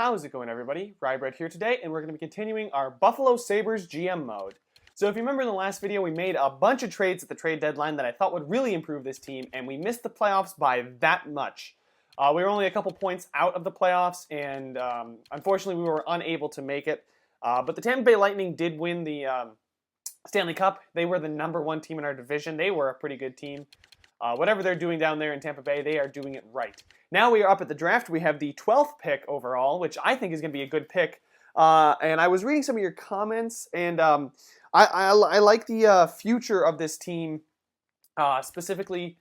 How's it going, everybody? Rybread here today, and we're going to be continuing our Buffalo Sabres GM mode. So if you remember in the last video, we made a bunch of trades at the trade deadline that I thought would really improve this team, and we missed the playoffs by that much. We were only a couple points out of the playoffs, and unfortunately we were unable to make it. But the Tampa Bay Lightning did win the Stanley Cup. They were the #1 team in our division. They were a pretty good team. Whatever they're doing down there in Tampa Bay, they are doing it right. Now we are up at the draft. We have the 12th pick overall, which I think is going to be a good pick. And I was reading some of your comments, and I like the future of this team, specifically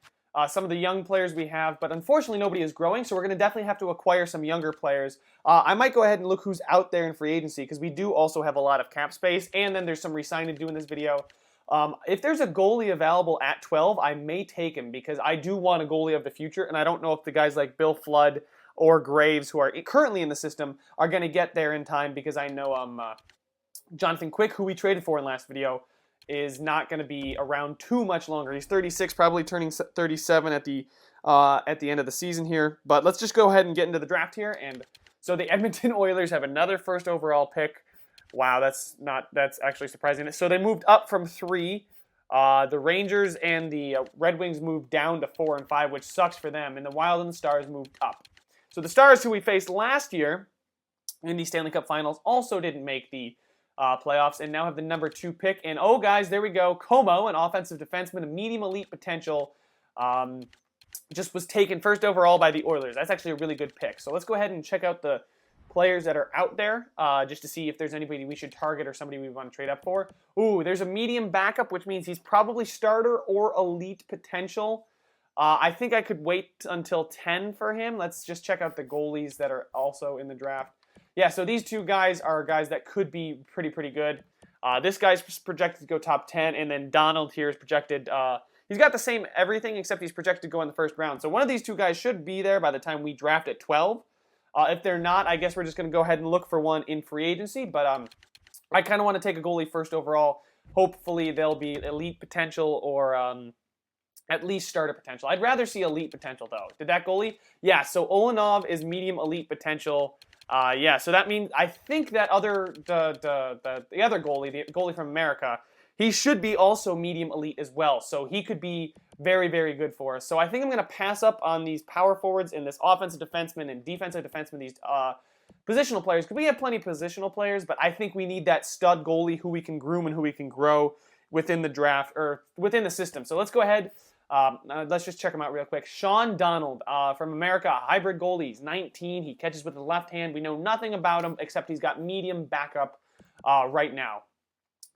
some of the young players we have. But unfortunately, nobody is growing, so we're going to definitely have to acquire some younger players. I might go ahead and look who's out there in free agency, because we do also have a lot of cap space, and then there's some re-signing to do in this video. If there's a goalie available at 12, I may take him because I do want a goalie of the future, and I don't know if the guys like Bill Flood or Graves, who are currently in the system, are going to get there in time, because I know Jonathan Quick, who we traded for in last video, is not going to be around too much longer. He's 36, probably turning 37 at the end of the season here. But let's just go ahead and get into the draft here. And so the Edmonton Oilers have another first overall pick. Wow, that's actually surprising. So they moved up from 3. The Rangers and the Red Wings moved down to 4 and 5, which sucks for them. And the Wild and the Stars moved up. So the Stars, who we faced last year in the Stanley Cup Finals, also didn't make the playoffs and now have the #2 pick. And oh, guys, there we go. Como, an offensive defenseman, a medium elite potential, just was taken first overall by the Oilers. That's actually a really good pick. So let's go ahead and check out the players that are out there, just to see if there's anybody we should target or somebody we want to trade up for. Ooh, there's a medium backup, which means he's probably starter or elite potential. I think I could wait until 10 for him. Let's just check out the goalies that are also in the draft. Yeah, so these two guys are guys that could be pretty good. This guy's projected to go top 10, and then Donald here is projected, he's got the same everything except he's projected to go in the first round. So one of these two guys should be there by the time we draft at 12. If they're not, I guess we're just going to go ahead and look for one in free agency. But I kind of want to take a goalie first overall. Hopefully they'll be elite potential or at least starter potential. I'd rather see elite potential, though. Did that goalie? Yeah, so Olenov is medium elite potential. Yeah, so that means I think that the other goalie, the goalie from America, he should be also medium elite as well. So he could be very good for us. So I think I'm going to pass up on these power forwards and this offensive defenseman and defensive defenseman, these positional players, because we have plenty of positional players, but I think we need that stud goalie who we can groom and who we can grow within the draft or within the system. So let's go ahead. Let's just check him out real quick. Sean Donald from America, hybrid goalie. He's 19. He catches with the left hand. We know nothing about him except he's got medium backup right now.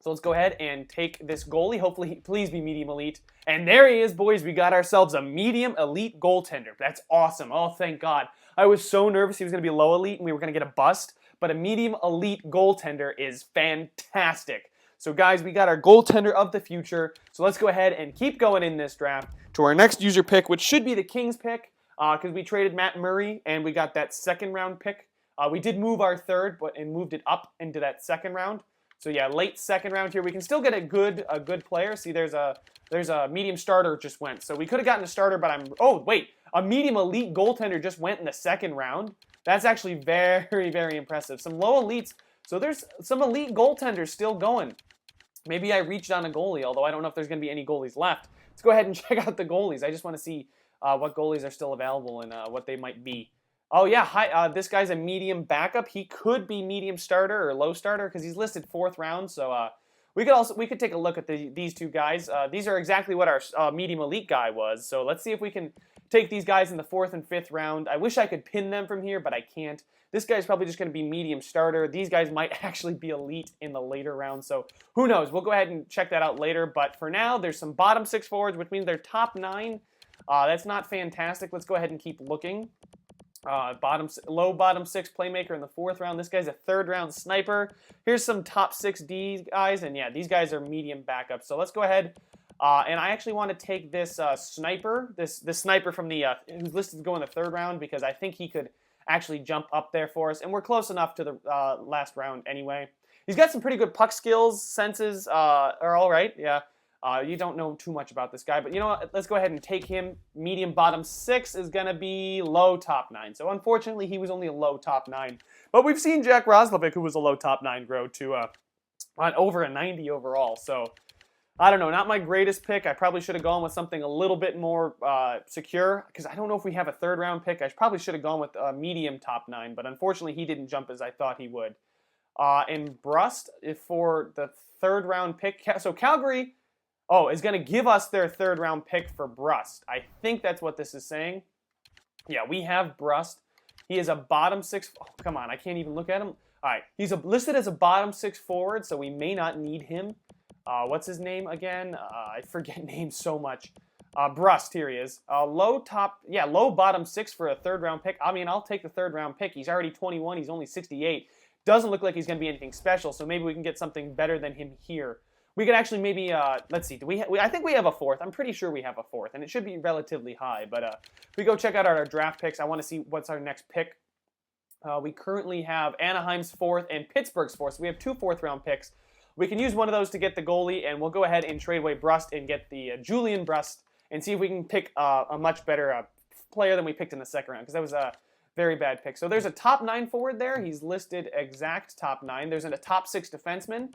So let's go ahead and take this goalie. Hopefully, please be medium elite. And there he is, boys. We got ourselves a medium elite goaltender. That's awesome. Oh, thank God. I was so nervous he was going to be low elite and we were going to get a bust. But a medium elite goaltender is fantastic. So, guys, we got our goaltender of the future. So let's go ahead and keep going in this draft to our next user pick, which should be the Kings pick, because we traded Matt Murray and we got that second-round pick. We did move our third, and moved it up into that second round. So yeah, late second round here. We can still get a good player. See, there's a medium starter just went. So we could have gotten a starter, but oh wait, a medium elite goaltender just went in the second round. That's actually very impressive. Some low elites. So there's some elite goaltenders still going. Maybe I reached on a goalie, although I don't know if there's going to be any goalies left. Let's go ahead and check out the goalies. I just want to see what goalies are still available and what they might be. Oh yeah, hi. This guy's a medium backup. He could be medium starter or low starter because he's listed 4th round. So we could take a look at these two guys. These are exactly what our medium elite guy was. So let's see if we can take these guys in the 4th and 5th round. I wish I could pin them from here, but I can't. This guy's probably just going to be medium starter. These guys might actually be elite in the later rounds. So who knows? We'll go ahead and check that out later. But for now, there's some bottom 6 forwards, which means they're top 9. That's not fantastic. Let's go ahead and keep looking. Low bottom 6 playmaker in the 4th round. This guy's a 3rd round sniper. Here's some top 6 D guys, and yeah, these guys are medium backup. So let's go ahead, and I actually want to take this sniper, this sniper from the who's listed to go in the 3rd round, because I think he could actually jump up there for us, and we're close enough to the last round anyway. He's got some pretty good puck skills. Senses are all right. Yeah. You don't know too much about this guy, but you know what? Let's go ahead and take him. Medium bottom 6 is going to be low top 9. So unfortunately, he was only a low top 9. But we've seen Jack Roslovic, who was a low top 9, grow to on over a 90 overall. So I don't know, not my greatest pick. I probably should have gone with something a little bit more secure, because I don't know if we have a third-round pick. I probably should have gone with a medium top 9, but unfortunately he didn't jump as I thought he would. And Brust, for the third-round pick, so Calgary, is going to give us their third-round pick for Brust. I think that's what this is saying. Yeah, we have Brust. He is a bottom 6. Oh, come on, I can't even look at him. All right, he's listed as a bottom 6 forward, so we may not need him. What's his name again? I forget names so much. Brust, here he is. Low bottom 6 for a third-round pick. I mean, I'll take the third-round pick. He's already 21. He's only 68. Doesn't look like he's going to be anything special, so maybe we can get something better than him here. We could actually maybe, let's see, I think we have a fourth. I'm pretty sure we have a fourth, and it should be relatively high. But if we go check out our draft picks, I want to see what's our next pick. We currently have Anaheim's fourth and Pittsburgh's fourth, so we have 2 fourth-round picks. We can use one of those to get the goalie, and we'll go ahead and trade away Brust and get the Julian Brust and see if we can pick a much better player than we picked in the second round, because that was a very bad pick. So there's a top 9 forward there. He's listed exact top 9. There's a top 6 defenseman.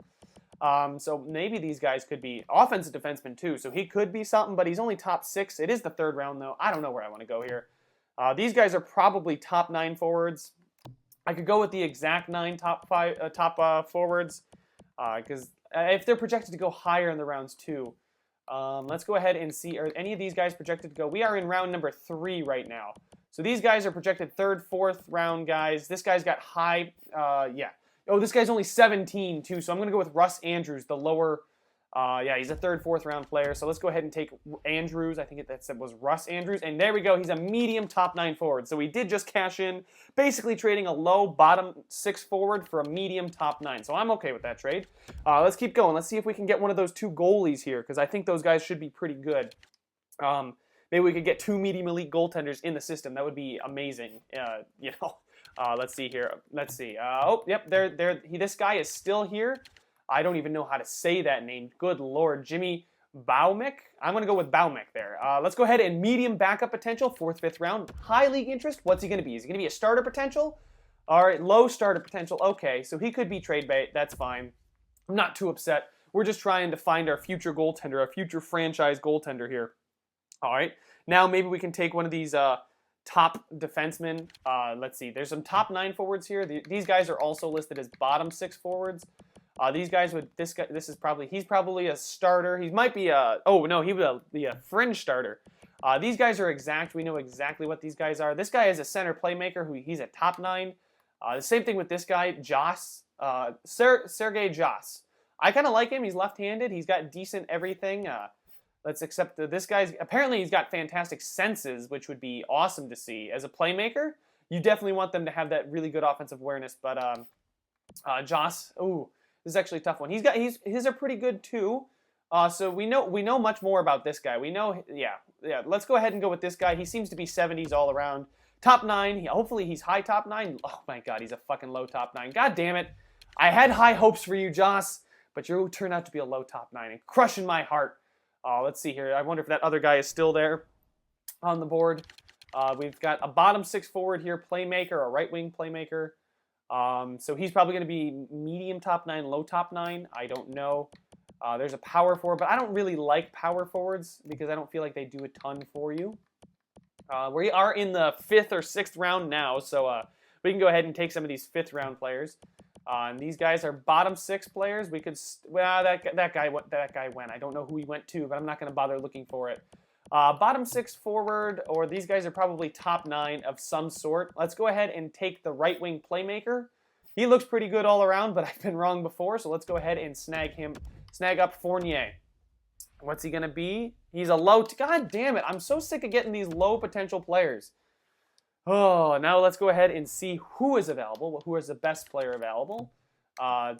So maybe these guys could be offensive defensemen too. So he could be something, but he's only top 6. It is the third round though. I don't know where I want to go here. These guys are probably top 9 forwards. I could go with the exact 9 top forwards, because if they're projected to go higher in the rounds too. Let's go ahead and see, are any of these guys projected to go? We are in round number 3 right now. So these guys are projected 3rd, 4th round guys. This guy's got high, yeah. Oh, this guy's only 17 too, so I'm going to go with Russ Andrews, the lower, yeah, he's a 3rd, 4th round player. So let's go ahead and take Andrews. I think that was Russ Andrews. And there we go. He's a medium top 9 forward. So we did just cash in, basically trading a low bottom 6 forward for a medium top 9. So I'm okay with that trade. Let's keep going. Let's see if we can get one of those 2 goalies here, because I think those guys should be pretty good. Maybe we could get 2 medium elite goaltenders in the system. That would be amazing. You know. Let's see here. Let's see. Oh, yep. This guy is still here. I don't even know how to say that name. Good Lord, Jimmy Baumick. I'm going to go with Baumick there. Let's go ahead and medium backup potential, 4th, 5th round. High league interest. What's he going to be? Is he going to be a starter potential? All right, low starter potential. Okay, so he could be trade bait. That's fine. I'm not too upset. We're just trying to find our future goaltender, our future franchise goaltender here. All right. Now maybe we can take one of these top defensemen. Let's see. There's some top 9 forwards here. These guys are also listed as bottom 6 forwards. These guys would. He's probably a starter. He might be a. Oh no, he would be a fringe starter. These guys are exact. We know exactly what these guys are. This guy is a center playmaker. He's a top 9. The same thing with this guy, Joss. Sergei Joss. I kind of like him. He's left-handed. He's got decent everything. Let's accept that this guy's, apparently he's got fantastic senses, which would be awesome to see. As a playmaker, you definitely want them to have that really good offensive awareness. But Joss, ooh, this is actually a tough one. His are pretty good too. So we know much more about this guy. We know, yeah. Let's go ahead and go with this guy. He seems to be 70s all around. Top 9. Hopefully he's high top 9. Oh my God, he's a fucking low top 9. God damn it. I had high hopes for you, Joss, but you turned out to be a low top 9 and crushing my heart. Let's see here. I wonder if that other guy is still there on the board. We've got a bottom 6 forward here, playmaker, a right wing playmaker. So he's probably going to be medium top 9, low top 9. I don't know. There's a power forward, but I don't really like power forwards because I don't feel like they do a ton for you. We are in the 5th or 6th round now, so we can go ahead and take some of these 5th round players. And these guys are bottom 6 players. We could, well, that guy went. I don't know who he went to, but I'm not going to bother looking for it. Bottom 6 forward, or these guys are probably top 9 of some sort. Let's go ahead and take the right wing playmaker. He looks pretty good all around, but I've been wrong before, so let's go ahead and snag up Fournier. What's he going to be? He's a low, God damn it, I'm so sick of getting these low potential players. Oh, now let's go ahead and see who is available, who is the best player available.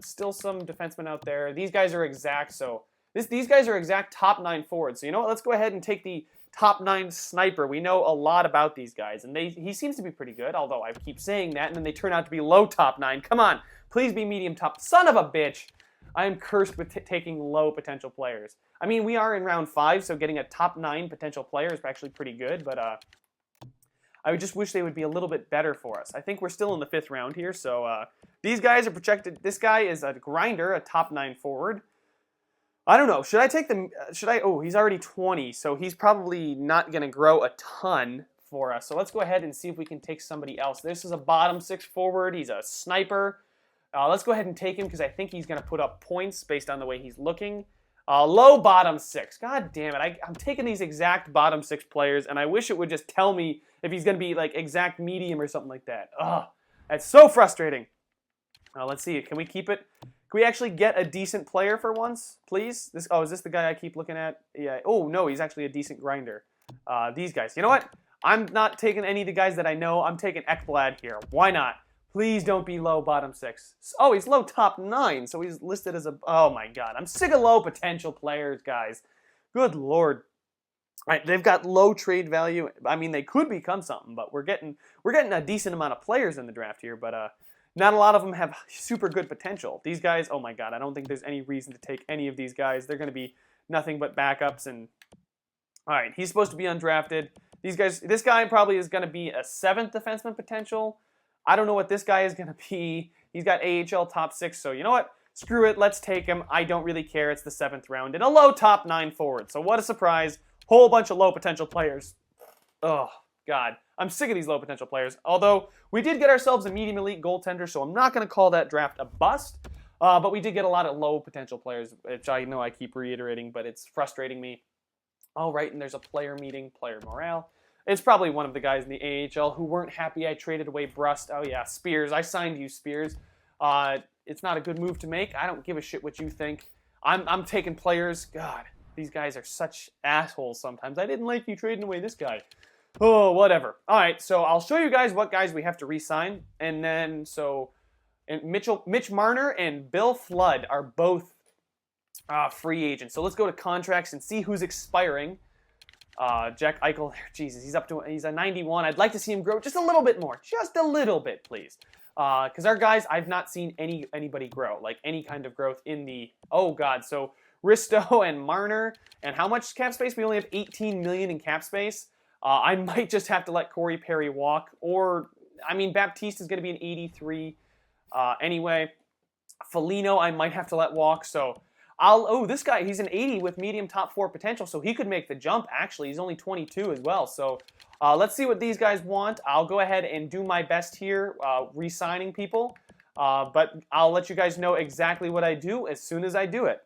Still some defensemen out there. These guys are exact, so these guys are exact top 9 forwards. So you know what? Let's go ahead and take the top 9 sniper. We know a lot about these guys, and he seems to be pretty good, although I keep saying that, and then they turn out to be low top 9. Come on, please be medium top. Son of a bitch. I am cursed with taking low potential players. I mean, we are in round 5, so getting a top 9 potential player is actually pretty good, but I just wish they would be a little bit better for us. I think we're still in the 5th round here, so these guys are projected. This guy is a grinder, a top 9 forward. I don't know. Should I take them? Oh, he's already 20, so he's probably not going to grow a ton for us. So let's go ahead and see if we can take somebody else. This is a bottom 6 forward. He's a sniper. Let's go ahead and take him because I think he's going to put up points based on the way he's looking. Low bottom 6. God damn it. I'm taking these exact bottom 6 players, and I wish it would just tell me if he's going to be like exact medium or something like that. Ugh, that's so frustrating. Let's see. Can we keep it? Can we actually get a decent player for once, please? Is this the guy I keep looking at? Yeah. Oh, no, he's actually a decent grinder. These guys. You know what? I'm not taking any of the guys that I know. I'm taking Ekblad here. Why not? Please don't be low bottom 6. Oh, he's low top 9, so he's listed as a... Oh, my God. I'm sick of low potential players, guys. Good Lord. All right, they've got low trade value. I mean, they could become something, but we're getting a decent amount of players in the draft here, but not a lot of them have super good potential. These guys, oh, my God, I don't think there's any reason to take any of these guys. They're going to be nothing but backups. And all right, he's supposed to be undrafted. These guys, this guy probably is going to be a 7th defenseman potential. I don't know what this guy is going to be. He's got AHL top 6, so you know what? Screw it. Let's take him. I don't really care. It's the 7th round. And a low top 9 forward. So what a surprise. Whole bunch of low potential players. Oh, God. I'm sick of these low potential players. Although, we did get ourselves a medium elite goaltender, so I'm not going to call that draft a bust. But we did get a lot of low potential players, which I know I keep reiterating, but it's frustrating me. All right, and there's a player meeting, player morale. It's probably one of the guys in the AHL who weren't happy I traded away Brust. Oh, yeah, Spears. I signed you, Spears. It's not a good move to make. I don't give a shit what you think. I'm taking players. God, these guys are such assholes sometimes. I didn't like you trading away this guy. Oh, whatever. All right, so I'll show you guys what guys we have to re-sign. And then, Mitch Marner and Bill Flood are both free agents. So let's go to contracts and see who's expiring. Jack Eichel, Jesus, he's a 91. I'd like to see him grow just a little bit more. Just a little bit, please. Because our guys, I've not seen anybody grow, like any kind of growth in the... Oh, God. So Risto and Marner. And how much cap space? We only have 18 million in cap space. I might just have to let Corey Perry walk. Or, I mean, Baptiste is going to be an 83 anyway. Foligno, I might have to let walk. So... this guy, he's an 80 with medium top 4 potential, so he could make the jump, actually. He's only 22 as well, so let's see what these guys want. I'll go ahead and do my best here, re-signing people, but I'll let you guys know exactly what I do as soon as I do it.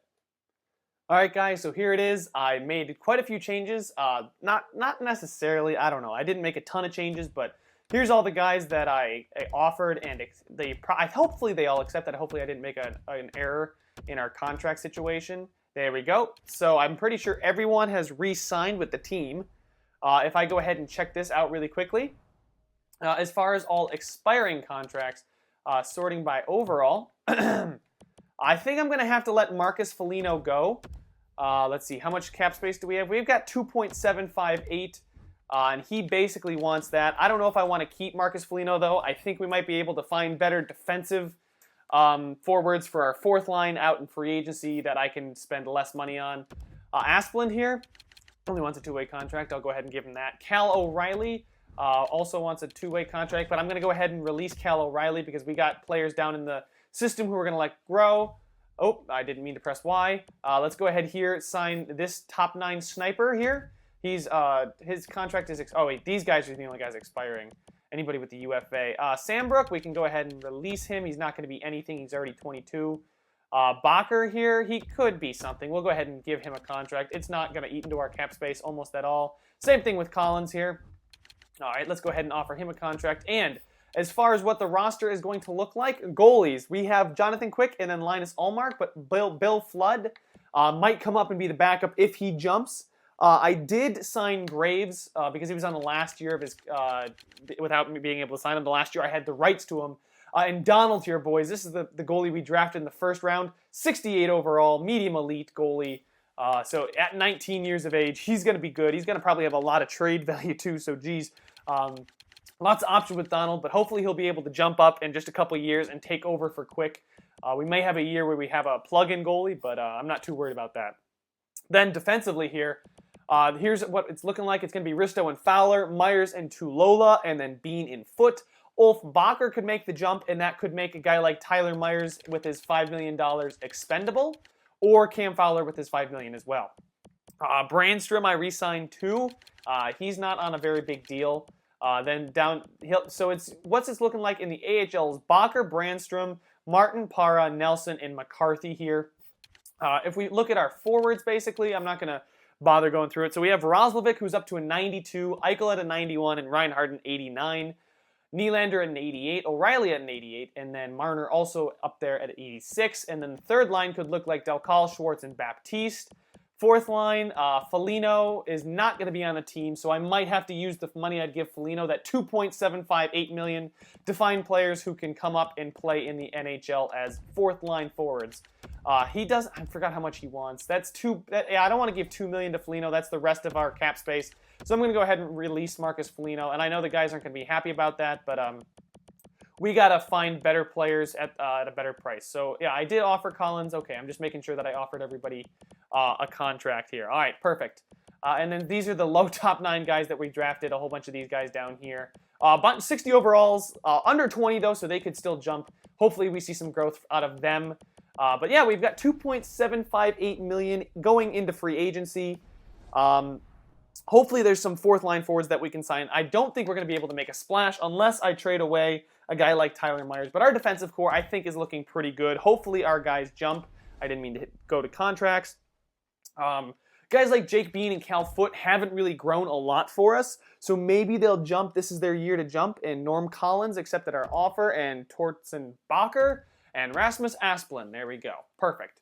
All right, guys, so here it is. I made quite a few changes. Not necessarily, I don't know. I didn't make a ton of changes, but here's all the guys that I offered, and hopefully they all accepted. Hopefully I didn't make an error in our contract situation. There we go. So I'm pretty sure everyone has re-signed with the team. If I go ahead and check this out really quickly, as far as all expiring contracts, sorting by overall, I think I'm going to have to let Marcus Foligno go. Let's see, how much cap space do we have? We've got 2.758, and he basically wants that. I don't know if I want to keep Marcus Foligno, though. I think we might be able to find better defensive forwards for our 4th line out in free agency that I can spend less money on. Asplund here only wants a 2-way contract. I'll go ahead and give him that. Cal O'Reilly also wants a 2-way contract, but I'm going to go ahead and release Cal O'Reilly because we got players down in the system who we're going to let grow. Oh, I didn't mean to press Y. Let's go ahead here, sign this top 9 sniper here. His contract is... Oh, wait, these guys are the only guys expiring. Anybody with the UFA. Sambrook, we can go ahead and release him. He's not going to be anything. He's already 22. Bacher here, he could be something. We'll go ahead and give him a contract. It's not going to eat into our cap space almost at all. Same thing with Collins here. All right, let's go ahead and offer him a contract. And as far as what the roster is going to look like, goalies. We have Jonathan Quick and then Linus Ullmark, but Bill Flood might come up and be the backup if he jumps. I did sign Graves because he was on the last year of his, without me being able to sign him the last year. I had the rights to him. And Donald here, boys. This is the goalie we drafted in the 1st round. 68 overall, medium elite goalie. So at 19 years of age, he's going to be good. He's going to probably have a lot of trade value too. So geez, lots of options with Donald, but hopefully he'll be able to jump up in just a couple years and take over for Quick. We may have a year where we have a plug-in goalie, but I'm not too worried about that. Then defensively here, Here's what it's looking like. It's going to be Risto and Fowler, Myers and Tulola, and then Bean in foot. Ulf Bacher could make the jump, and that could make a guy like Tyler Myers with his $5 million expendable, or Cam Fowler with his $5 million as well. Brandstrom, I re-signed too. He's not on a very big deal. So what's this looking like in the AHL is Bacher, Brandstrom, Martin, Para, Nelson, and McCarthy here. If we look at our forwards, basically, I'm not going to bother going through it. So we have Roslovic, who's up to a 92, Eichel at a 91, and Reinhart an 89. Nylander at an 88, O'Reilly at an 88, and then Marner also up there at 86. And then the third line could look like Delcal, Schwartz, and Baptiste. Fourth line, Foligno is not going to be on the team, so I might have to use the money I'd give Foligno, that $2.758 million, to find players who can come up and play in the NHL as fourth line forwards. I forgot how much he wants. I don't want to give $2 million to Foligno. That's the rest of our cap space. So I'm going to go ahead and release Marcus Foligno, and I know the guys aren't going to be happy about that, but we got to find better players at a better price. So yeah, I did offer Collins. Okay, I'm just making sure that I offered everybody a contract here. All right, perfect. And then these are the low top 9 guys that we drafted, a whole bunch of these guys down here. 60 overalls, under 20 though, so they could still jump. Hopefully we see some growth out of them. But yeah, we've got $2.758 million going into free agency. Hopefully there's some fourth line forwards that we can sign. I don't think we're going to be able to make a splash unless I trade away a guy like Tyler Myers. But our defensive core, I think, is looking pretty good. Hopefully our guys jump. I didn't mean to go to contracts. Guys like Jake Bean and Cal Foote haven't really grown a lot for us, so maybe they'll jump. This is their year to jump, and Norm Collins accepted our offer, and Torsten Bacher, and Rasmus Asplund. There we go. Perfect.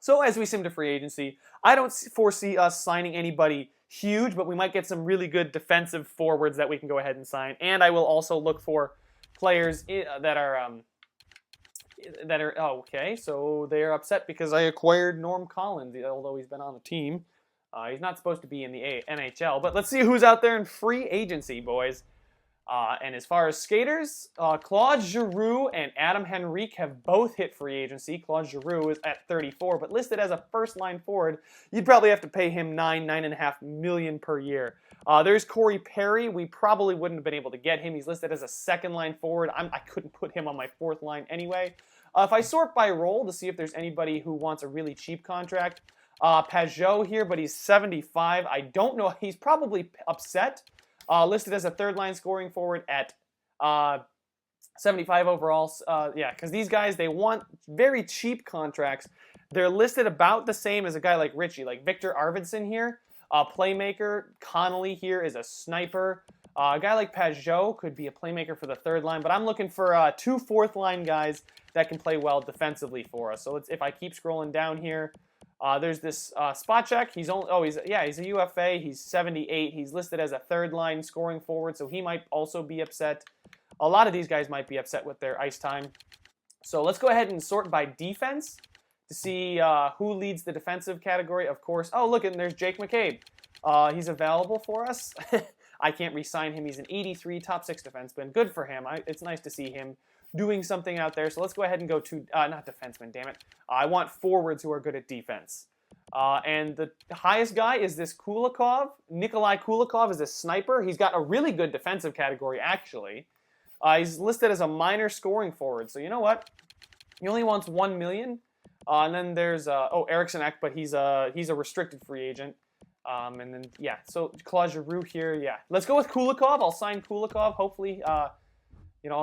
So as we sim to free agency, I don't foresee us signing anybody huge, but we might get some really good defensive forwards that we can go ahead and sign, and I will also look for players that are okay, so they're upset because I acquired Norm Collins, although he's been on the team. He's not supposed to be in the NHL, but let's see who's out there in free agency, boys. And as far as skaters, Claude Giroux and Adam Henrique have both hit free agency. Claude Giroux is at 34, but listed as a first-line forward. You'd probably have to pay him $9.5 million per year. There's Corey Perry. We probably wouldn't have been able to get him. He's listed as a second-line forward. I couldn't put him on my fourth line anyway. If I sort by role to see if there's anybody who wants a really cheap contract, Pajot here, but he's 75. I don't know. He's probably upset. Listed as a third-line scoring forward at 75 overall. Yeah, because these guys, they want very cheap contracts. They're listed about the same as a guy like Richie, like Victor Arvidsson here, playmaker. Connolly here is a sniper. A guy like Pajot could be a playmaker for the third line, but I'm looking for 2 fourth-line guys that can play well defensively for us. So if I keep scrolling down here, there's this spot check. He's a UFA. He's 78. He's listed as a third-line scoring forward, so he might also be upset. A lot of these guys might be upset with their ice time. So let's go ahead and sort by defense to see who leads the defensive category. Of course, look, and there's Jake McCabe. He's available for us. I can't re-sign him. He's an 83 top 6 defenseman. Good for him. It's nice to see him doing something out there. So let's go ahead and go to, not defenseman, damn it. I want forwards who are good at defense. And the highest guy is this Kulikov. Nikolai Kulikov is a sniper. He's got a really good defensive category, actually. He's listed as a minor scoring forward. So you know what? He only wants $1 million. And then there's, Eriksson Ek, but he's a restricted free agent. And then, yeah, so Claude Giroux here, yeah. Let's go with Kulikov. I'll sign Kulikov. Hopefully, I'll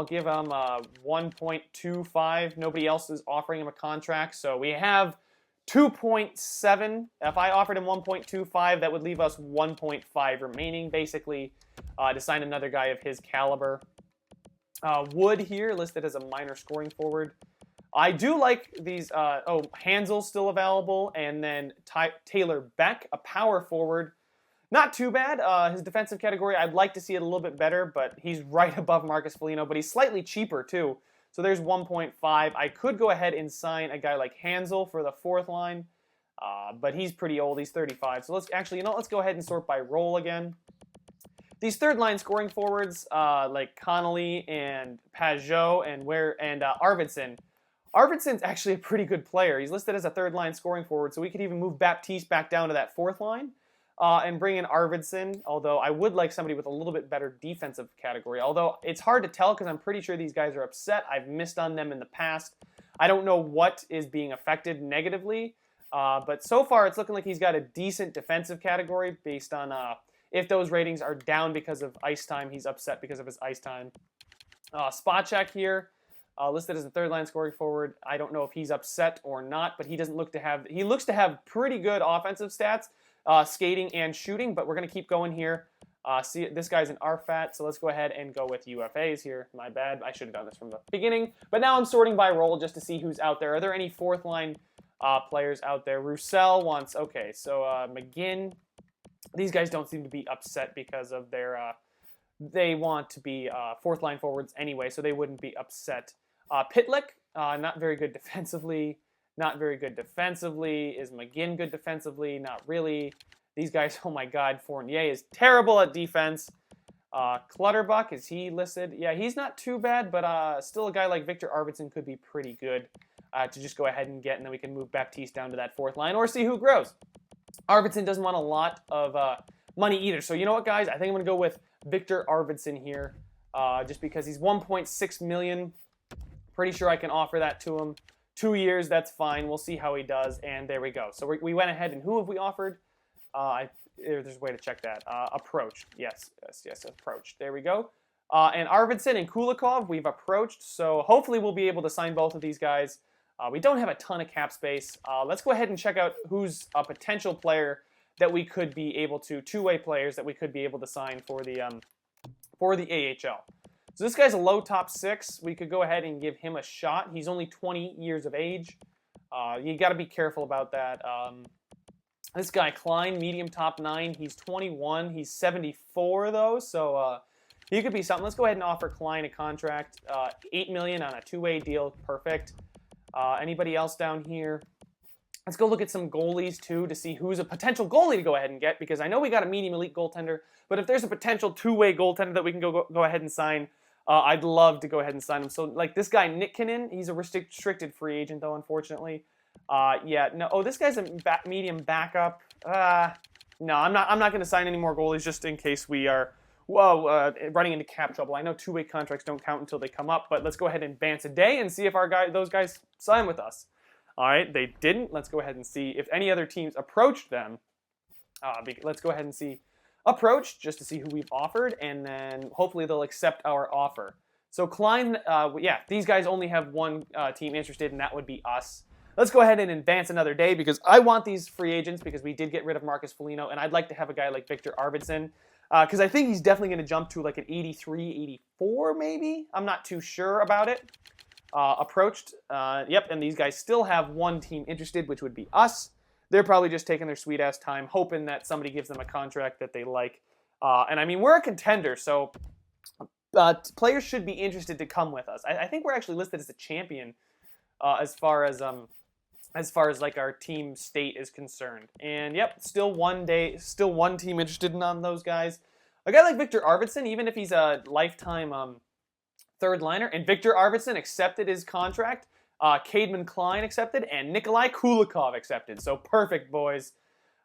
give him 1.25. Nobody else is offering him a contract. So we have 2.7. If I offered him 1.25, that would leave us 1.5 remaining, basically, to sign another guy of his caliber. Wood here, listed as a minor scoring forward. I do like these, Hansel's still available, and then Taylor Beck, a power forward. Not too bad. His defensive category, I'd like to see it a little bit better, but he's right above Marcus Foligno, but he's slightly cheaper too. So there's 1.5. I could go ahead and sign a guy like Hansel for the fourth line, but he's pretty old. He's 35. So let's go ahead and sort by role again. These third line scoring forwards, like Connolly and Pajot and Arvidsson. Arvidsson's actually a pretty good player. He's listed as a third-line scoring forward, so we could even move Baptiste back down to that fourth line. and bring in Arvidsson, although I would like somebody with a little bit better defensive category. Although it's hard to tell because I'm pretty sure these guys are upset. I've missed on them in the past. I don't know what is being affected negatively, but so far it's looking like he's got a decent defensive category based on if those ratings are down because of ice time, he's upset because of his ice time. Spot check here. Listed as a third line scoring forward. I don't know if he's upset or not, but he doesn't look to have. He looks to have pretty good offensive stats, skating and shooting. But we're gonna keep going here. See, this guy's an RFAT, so let's go ahead and go with UFAs here. My bad. I should have done this from the beginning. But now I'm sorting by role just to see who's out there. Are there any fourth line players out there? Roussel wants. Okay, so McGinn. These guys don't seem to be upset because of their. They want to be fourth line forwards anyway, so they wouldn't be upset. Pitlick, not very good defensively. Not very good defensively. Is McGinn good defensively? Not really. These guys, oh my God, Fournier is terrible at defense. Clutterbuck, is he listed? Yeah, he's not too bad, but still a guy like Victor Arvidsson could be pretty good to just go ahead and get, and then we can move Baptiste down to that fourth line or see who grows. Arvidsson doesn't want a lot of money either, so you know what, guys? I think I'm going to go with Victor Arvidsson here just because he's $1.6 million. Pretty sure I can offer that to him. 2 years, that's fine. We'll see how he does, and there we go. So we went ahead, and who have we offered? There's a way to check that. Approached. Yes, approached. There we go. And Arvidsson and Kulikov, we've approached, so hopefully we'll be able to sign both of these guys. We don't have a ton of cap space. Let's go ahead and check out who's a potential player that we could be able to, two-way players that we could be able to sign for the AHL. So this guy's a low top 6. We could go ahead and give him a shot. He's only 20 years of age. You got to be careful about that. This guy, Klein, medium top 9. He's 21. He's 74, though, so he could be something. Let's go ahead and offer Klein a contract. $8 million on a two-way deal. Perfect. Anybody else down here? Let's go look at some goalies, too, to see who's a potential goalie to go ahead and get, because I know we got a medium elite goaltender, but if there's a potential two-way goaltender that we can go ahead and sign, I'd love to go ahead and sign him. So, like this guy, Nikkinen, he's a restricted free agent, though, unfortunately. Yeah, no. Oh, this guy's a medium backup. No, I'm not going to sign any more goalies just in case we are running into cap trouble. I know two-way contracts don't count until they come up, but let's go ahead and advance a day and see if those guys sign with us. All right, they didn't. Let's go ahead and see if any other teams approached them. Let's go ahead and see approached just to see who we've offered, and then hopefully they'll accept our offer. So Klein, yeah, these guys only have one team interested, and that would be us. Let's go ahead and advance another day because I want these free agents because we did get rid of Marcus Foligno, and I'd like to have a guy like Victor Arvidsson because I think he's definitely going to jump to like an 83, 84 maybe. I'm not too sure about it. Approached, yep, and these guys still have one team interested, which would be us. They're probably just taking their sweet-ass time, hoping that somebody gives them a contract that they like. And I mean, we're a contender, so players should be interested to come with us. I think we're actually listed as a champion as far as like our team state is concerned. And yep, still one team interested in on those guys. A guy like Victor Arvidsson, even if he's a lifetime third liner, and Victor Arvidsson accepted his contract, Cademan Klein accepted, and Nikolai Kulikov accepted. So perfect, boys.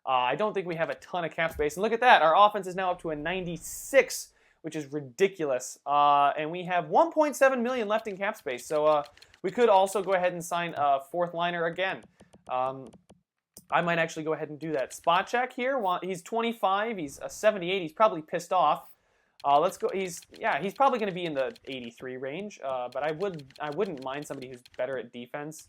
I don't think we have a ton of cap space. And look at that. Our offense is now up to a 96, which is ridiculous. And we have 1.7 million left in cap space. So we could also go ahead and sign a fourth liner again. I might actually go ahead and do that. Spot check here. He's 25. He's a 78. He's probably pissed off. Let's go. He's probably going to be in the 83 range, but I wouldn't mind somebody who's better at defense.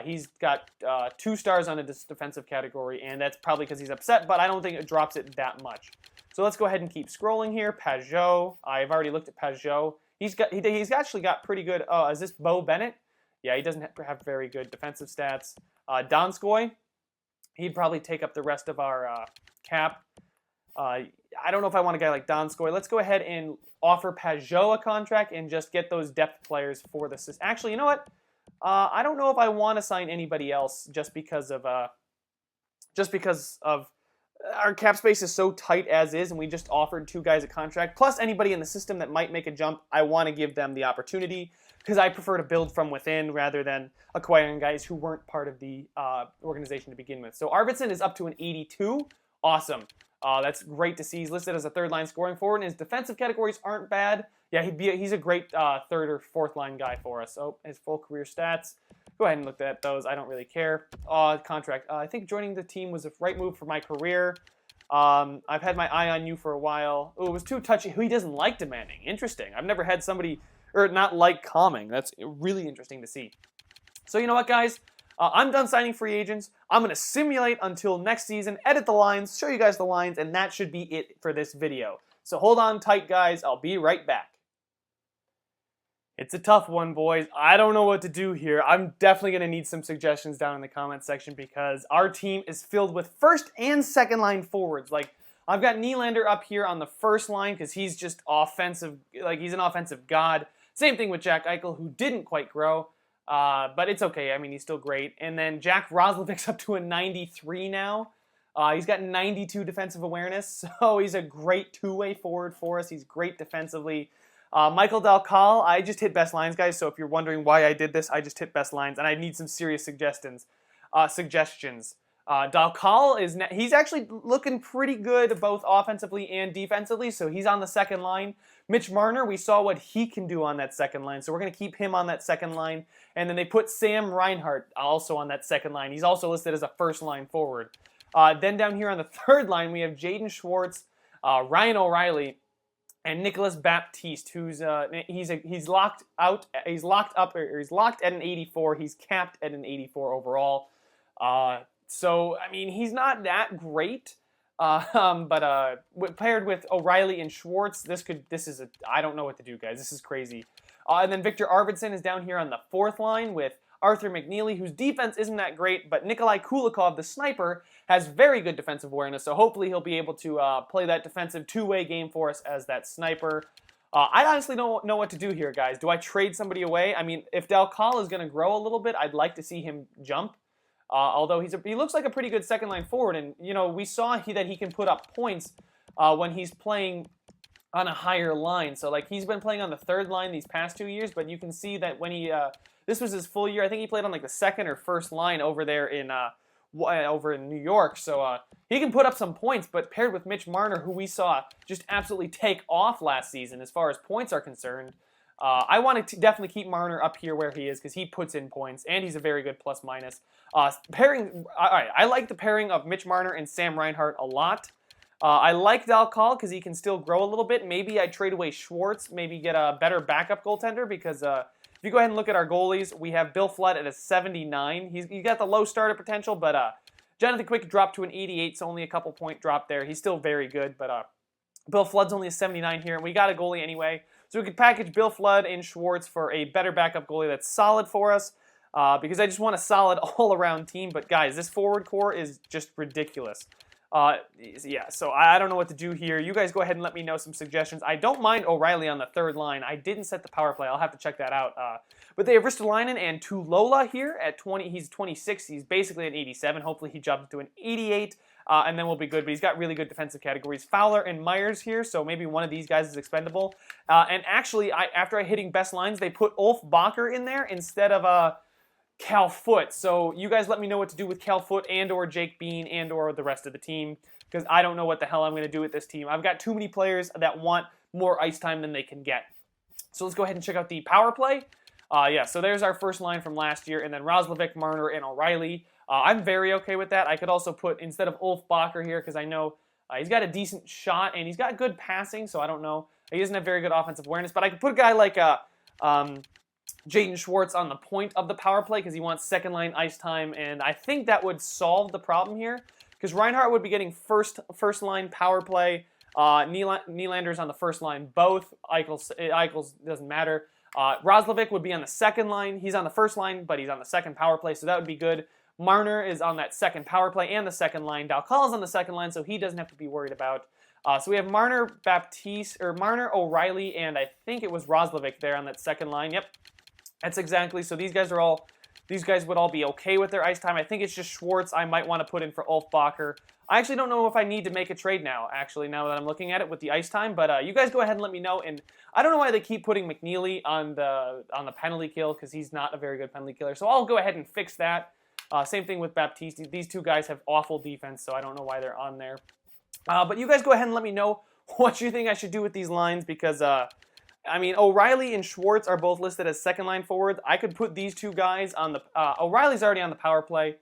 He's got 2 stars on a defensive category, and that's probably because he's upset, but I don't think it drops it that much. So let's go ahead and keep scrolling here. Pajot. I've already looked at Pajot. He's actually got pretty good. Is this Bo Bennett? Yeah, he doesn't have very good defensive stats. Donskoy. He'd probably take up the rest of our cap. I don't know if I want a guy like Donskoy. Let's go ahead and offer Pajot a contract and just get those depth players for the system. Actually, you know what? I don't know if I want to sign anybody else just because of our cap space is so tight as is, and we just offered 2 guys a contract. Plus, anybody in the system that might make a jump, I want to give them the opportunity because I prefer to build from within rather than acquiring guys who weren't part of the organization to begin with. So Arvidsson is up to an 82. Awesome. That's great to see. He's listed as a third line scoring forward, and his defensive categories aren't bad. Yeah, he's a great third or fourth line guy for us. Oh, his full career stats. Go ahead and look at those. I don't really care. Contract. I think joining the team was the right move for my career. I've had my eye on you for a while. Oh, it was too touchy. He doesn't like demanding. Interesting. I've never had somebody, or not like calming. That's really interesting to see. So you know what, guys? I'm done signing free agents. I'm going to simulate until next season, edit the lines, show you guys the lines, and that should be it for this video. So hold on tight, guys. I'll be right back. It's a tough one, boys. I don't know what to do here. I'm definitely going to need some suggestions down in the comment section because our team is filled with first and second line forwards. Like, I've got Nylander up here on the first line because he's just offensive. Like, he's an offensive god. Same thing with Jack Eichel, who didn't quite grow. But it's okay. I mean, he's still great. And then Jack Roslovic's up to a 93 now. He's got 92 defensive awareness, so he's a great two-way forward for us. He's great defensively. Michael Dalcal, I just hit best lines, guys, so if you're wondering why I did this, I just hit best lines, and I need some serious suggestions. Dalcal, he's actually looking pretty good both offensively and defensively, so he's on the second line. Mitch Marner, we saw what he can do on that second line, so we're going to keep him on that second line. And then they put Sam Reinhart also on that second line. He's also listed as a first line forward. Then down here on the third line, we have Jaden Schwartz, Ryan O'Reilly, and Nicholas Baptiste, who's he's locked up at an 84. He's capped at an 84 overall. So I mean, he's not that great. But paired with O'Reilly and Schwartz, I don't know what to do, guys. This is crazy. And then Victor Arvidsson is down here on the fourth line with Arthur McNeely, whose defense isn't that great, but Nikolai Kulikov, the sniper, has very good defensive awareness, so hopefully he'll be able to play that defensive two-way game for us as that sniper. I honestly don't know what to do here, guys. Do I trade somebody away? I mean, if Dalcal is going to grow a little bit, I'd like to see him jump. Although he looks like a pretty good second-line forward, and you know we saw that he can put up points when he's playing on a higher line. So like he's been playing on the third line these past 2 years, but you can see that when he this was his full year. I think he played on like the second or first line over there in New York. So he can put up some points, but paired with Mitch Marner, who we saw just absolutely take off last season as far as points are concerned. I want to definitely keep Marner up here where he is because he puts in points and he's a very good plus-minus. Pairing, all right, I like the pairing of Mitch Marner and Sam Reinhart a lot. I like Dalcal because he can still grow a little bit. Maybe I trade away Schwartz, maybe get a better backup goaltender because if you go ahead and look at our goalies, we have Bill Flood at a 79. He's got the low starter potential, but Jonathan Quick dropped to an 88, so only a couple point drop there. He's still very good, but Bill Flood's only a 79 here, and we got a goalie anyway. So we could package Bill Flood and Schwartz for a better backup goalie that's solid for us because I just want a solid all-around team. But guys, this forward core is just ridiculous. Yeah, so I don't know what to do here. You guys go ahead and let me know some suggestions. I don't mind O'Reilly on the third line. I didn't set the power play. I'll have to check that out. But they have Ristolainen and Tulola here at 20. He's 26. He's basically an 87. Hopefully he jumps to an 88. And then we'll be good, but he's got really good defensive categories. Fowler and Myers here, so maybe one of these guys is expendable. And actually, after hitting best lines, they put Ulf Bacher in there instead of Cal Foote. So you guys let me know what to do with Cal Foote and or Jake Bean and or the rest of the team, because I don't know what the hell I'm going to do with this team. I've got too many players that want more ice time than they can get. So let's go ahead and check out the power play. Yeah, so there's our first line from last year, and then Roslovic, Marner, and O'Reilly. I'm very okay with that. I could also put, instead of Ulf Bacher here, because I know he's got a decent shot, and he's got good passing, so I don't know. He doesn't have very good offensive awareness, but I could put a guy like Jaden Schwartz on the point of the power play, because he wants second-line ice time, and I think that would solve the problem here, because Reinhart would be getting first-line power play. Nylander's on the first line, both. Eichels doesn't matter. Roslovic would be on the second line. He's on the first line, but he's on the second power play, so that would be good. Marner is on that second power play and the second line. Dalcal is on the second line, so he doesn't have to be worried about. So we have Marner, Marner, O'Reilly, and I think it was Roslovic there on that second line. Yep, that's exactly. So these guys would all be okay with their ice time. I think it's just Schwartz I might want to put in for Ulf Bacher. I actually don't know if I need to make a trade now, actually, now that I'm looking at it with the ice time, but you guys go ahead and let me know. And I don't know why they keep putting McNeely on the penalty kill, because he's not a very good penalty killer. So I'll go ahead and fix that. Same thing with Baptiste. These two guys have awful defense, so I don't know why they're on there. But you guys go ahead and let me know what you think I should do with these lines because, I mean, O'Reilly and Schwartz are both listed as second line forwards. I could put these two guys on the... O'Reilly's already on the power play.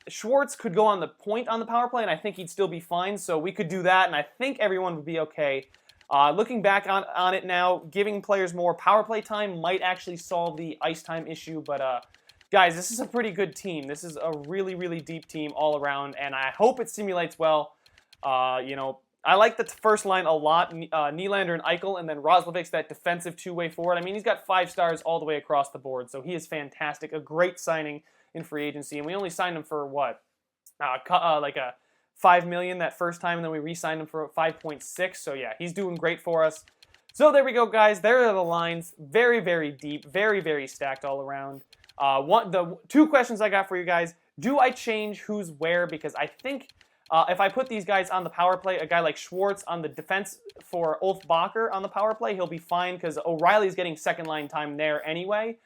Schwartz could go on the point on the power play, and I think he'd still be fine, so we could do that, and I think everyone would be okay. Looking back on it now, giving players more power play time might actually solve the ice time issue, but guys, this is a pretty good team. This is a really, really deep team all around, and I hope it simulates well. You know, I like the first line a lot, Nylander and Eichel, and then Roslovic's that defensive two-way forward. I mean, he's got 5 stars all the way across the board, so he is fantastic. A great signing in free agency, and we only signed him for, what, like a $5 million that first time, and then we re-signed him for 5.6, so yeah, he's doing great for us. So there we go, guys. There are the lines. Very, very deep, very, very stacked all around. The 2 questions I got for you guys, do I change who's where? Because I think... if I put these guys on the power play, a guy like Schwartz on the defense for Ulf Bacher on the power play, he'll be fine because O'Reilly's getting second line time there anyway.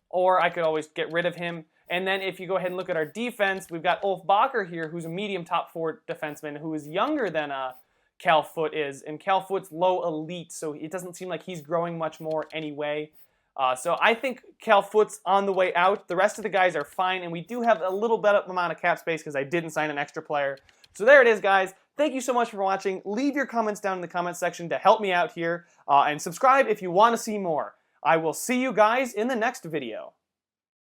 Or I could always get rid of him. And then if you go ahead and look at our defense, we've got Ulf Bacher here, who's a medium top 4 defenseman who is younger than Cal Foote is. And Cal Foote's low elite, so it doesn't seem like he's growing much more anyway. So I think Cal Foote's on the way out. The rest of the guys are fine, and we do have a little bit of amount of cap space because I didn't sign an extra player. So there it is, guys. Thank you so much for watching. Leave your comments down in the comment section to help me out here, and subscribe if you want to see more. I will see you guys in the next video.